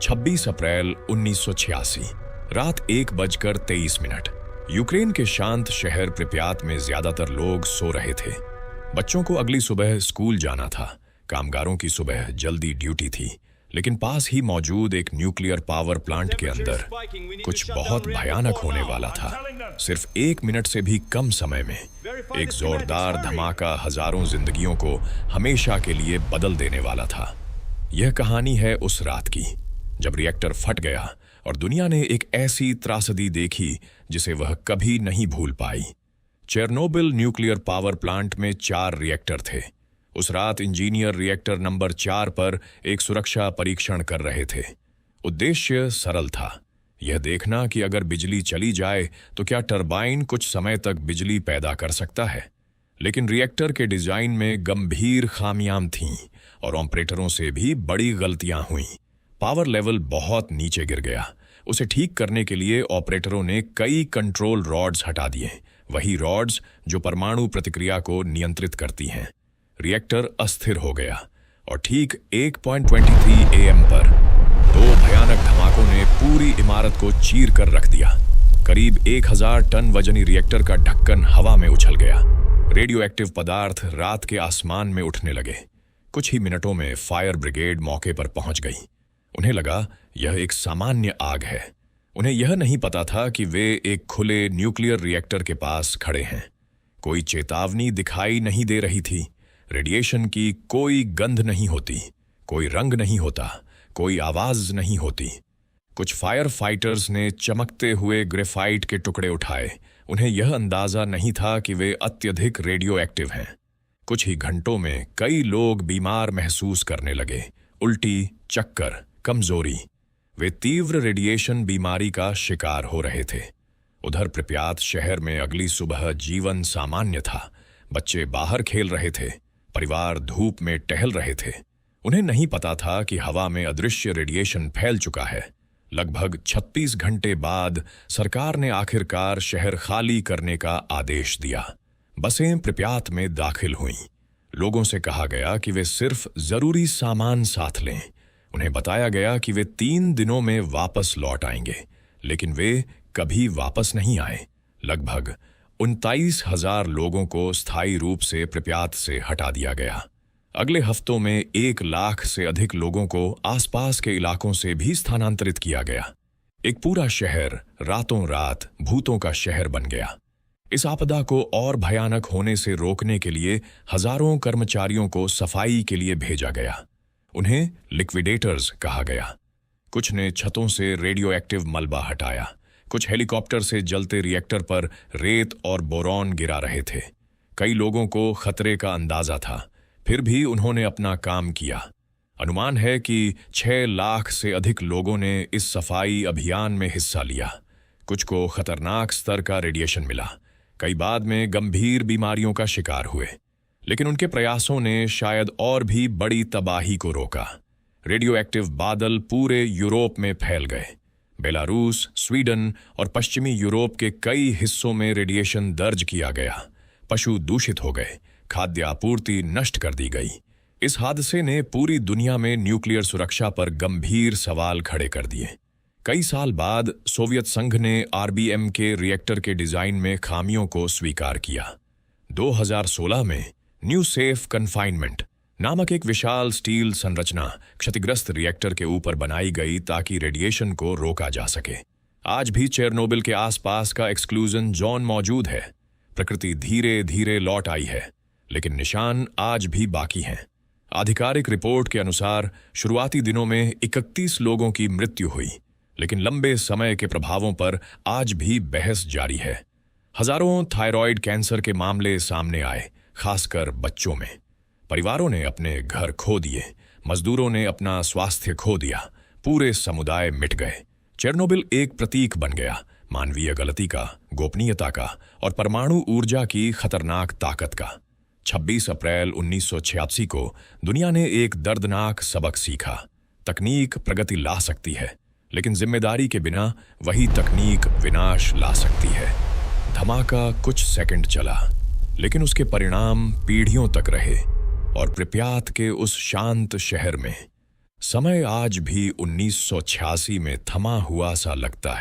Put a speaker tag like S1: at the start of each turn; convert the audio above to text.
S1: 26 अप्रैल 1986 रात 1:23। यूक्रेन के शांत शहर प्रिप्यात में ज्यादातर लोग सो रहे थे। बच्चों को अगली सुबह स्कूल जाना था, कामगारों की सुबह जल्दी ड्यूटी थी, लेकिन पास ही मौजूद एक न्यूक्लियर पावर प्लांट के अंदर कुछ बहुत भयानक होने वाला था। सिर्फ 1 मिनट से भी कम समय में एक जोरदार धमाका हजारों जिंदगियों को हमेशा के लिए बदल देने वाला था। यह कहानी है उस रात की जब रिएक्टर फट गया और दुनिया ने एक ऐसी त्रासदी देखी जिसे वह कभी नहीं भूल पाई। चेरनोबिल न्यूक्लियर पावर प्लांट में 4 रिएक्टर थे। उस रात इंजीनियर रिएक्टर नंबर 4 पर एक सुरक्षा परीक्षण कर रहे थे। उद्देश्य सरल था, यह देखना कि अगर बिजली चली जाए तो क्या टरबाइन कुछ समय तक बिजली पैदा कर सकता है। लेकिन रिएक्टर के डिजाइन में गंभीर खामियां थीं और ऑपरेटरों से भी बड़ी गलतियां हुईं। पावर लेवल बहुत नीचे गिर गया। उसे ठीक करने के लिए ऑपरेटरों ने कई कंट्रोल रॉड्स हटा दिए, वही रॉड्स जो परमाणु प्रतिक्रिया को नियंत्रित करती हैं। रिएक्टर अस्थिर हो गया और ठीक 1:23 AM पर 2 भयानक धमाकों ने पूरी इमारत को चीर कर रख दिया। करीब 1000 टन वजनी रिएक्टर का ढक्कन हवा में उछल गया। रेडियो एक्टिव पदार्थ रात के आसमान में उठने लगे। कुछ ही मिनटों में फायर ब्रिगेड मौके पर पहुंच गई। उन्हें लगा यह एक सामान्य आग है। उन्हें यह नहीं पता था कि वे एक खुले न्यूक्लियर रिएक्टर के पास खड़े हैं। कोई चेतावनी दिखाई नहीं दे रही थी। रेडिएशन की कोई गंध नहीं होती, कोई रंग नहीं होता, कोई आवाज नहीं होती। कुछ फायर फाइटर्स ने चमकते हुए ग्रेफाइट के टुकड़े उठाए। उन्हें यह अंदाजा नहीं था कि वे अत्यधिक रेडियो एक्टिव हैं। कुछ ही घंटों में कई लोग बीमार महसूस करने लगे, उल्टी, चक्कर, कमजोरी। वे तीव्र रेडिएशन बीमारी का शिकार हो रहे थे। उधर प्रिप्यात शहर में अगली सुबह जीवन सामान्य था। बच्चे बाहर खेल रहे थे, परिवार धूप में टहल रहे थे। उन्हें नहीं पता था कि हवा में अदृश्य रेडिएशन फैल चुका है। लगभग 36 घंटे बाद सरकार ने आखिरकार शहर खाली करने का आदेश दिया। बसें प्रिप्यात में दाखिल हुईं। लोगों से कहा गया कि वे सिर्फ जरूरी सामान साथ लें। उन्हें बताया गया कि वे 3 दिनों में वापस लौट आएंगे, लेकिन वे कभी वापस नहीं आए। लगभग 29,000 लोगों को स्थायी रूप से प्रिप्यात से हटा दिया गया। अगले हफ्तों में 1 लाख से अधिक लोगों को आसपास के इलाकों से भी स्थानांतरित किया गया। एक पूरा शहर रातों रात भूतों का शहर बन गया। इस आपदा को और भयानक होने से रोकने के लिए हजारों कर्मचारियों को सफाई के लिए भेजा गया। उन्हें लिक्विडेटर्स कहा गया। कुछ ने छतों से रेडियो एक्टिव मलबा हटाया, कुछ हेलीकॉप्टर से जलते रिएक्टर पर रेत और बोरॉन गिरा रहे थे। कई लोगों को खतरे का अंदाजा था, फिर भी उन्होंने अपना काम किया। अनुमान है कि 6 लाख से अधिक लोगों ने इस सफाई अभियान में हिस्सा लिया। कुछ को खतरनाक स्तर का रेडिएशन मिला, कई बाद में गंभीर बीमारियों का शिकार हुए, लेकिन उनके प्रयासों ने शायद और भी बड़ी तबाही को रोका। रेडियो एक्टिव बादल पूरे यूरोप में फैल गए। बेलारूस, स्वीडन और पश्चिमी यूरोप के कई हिस्सों में रेडिएशन दर्ज किया गया। पशु दूषित हो गए, खाद्य आपूर्ति नष्ट कर दी गई। इस हादसे ने पूरी दुनिया में न्यूक्लियर सुरक्षा पर गंभीर सवाल खड़े कर दिए। कई साल बाद सोवियत संघ ने RBM के रिएक्टर के डिजाइन में खामियों को स्वीकार किया। 2016 में न्यू सेफ कन्फाइनमेंट नामक एक विशाल स्टील संरचना क्षतिग्रस्त रिएक्टर के ऊपर बनाई गई ताकि रेडिएशन को रोका जा सके। आज भी चेरनोबिल के आसपास का एक्सक्लूजन जोन मौजूद है। प्रकृति धीरे धीरे लौट आई है, लेकिन निशान आज भी बाकी हैं। आधिकारिक रिपोर्ट के अनुसार शुरुआती दिनों में 31 लोगों की मृत्यु हुई, लेकिन लंबे समय के प्रभावों पर आज भी बहस जारी है। हजारों थायराइड कैंसर के मामले सामने आए, खासकर बच्चों में। परिवारों ने अपने घर खो दिए, मजदूरों ने अपना स्वास्थ्य खो दिया, पूरे समुदाय मिट गए। चेरनोबिल एक प्रतीक बन गया, मानवीय गलती का, गोपनीयता का और परमाणु ऊर्जा की खतरनाक ताकत का। 26 अप्रैल 1986 को दुनिया ने एक दर्दनाक सबक सीखा। तकनीक प्रगति ला सकती है, लेकिन जिम्मेदारी के बिना वही तकनीक विनाश ला सकती है। धमाका कुछ सेकंड चला, लेकिन उसके परिणाम पीढ़ियों तक रहे और प्रिप्यात के उस शांत शहर में समय आज भी 1986 में थमा हुआ सा लगता है।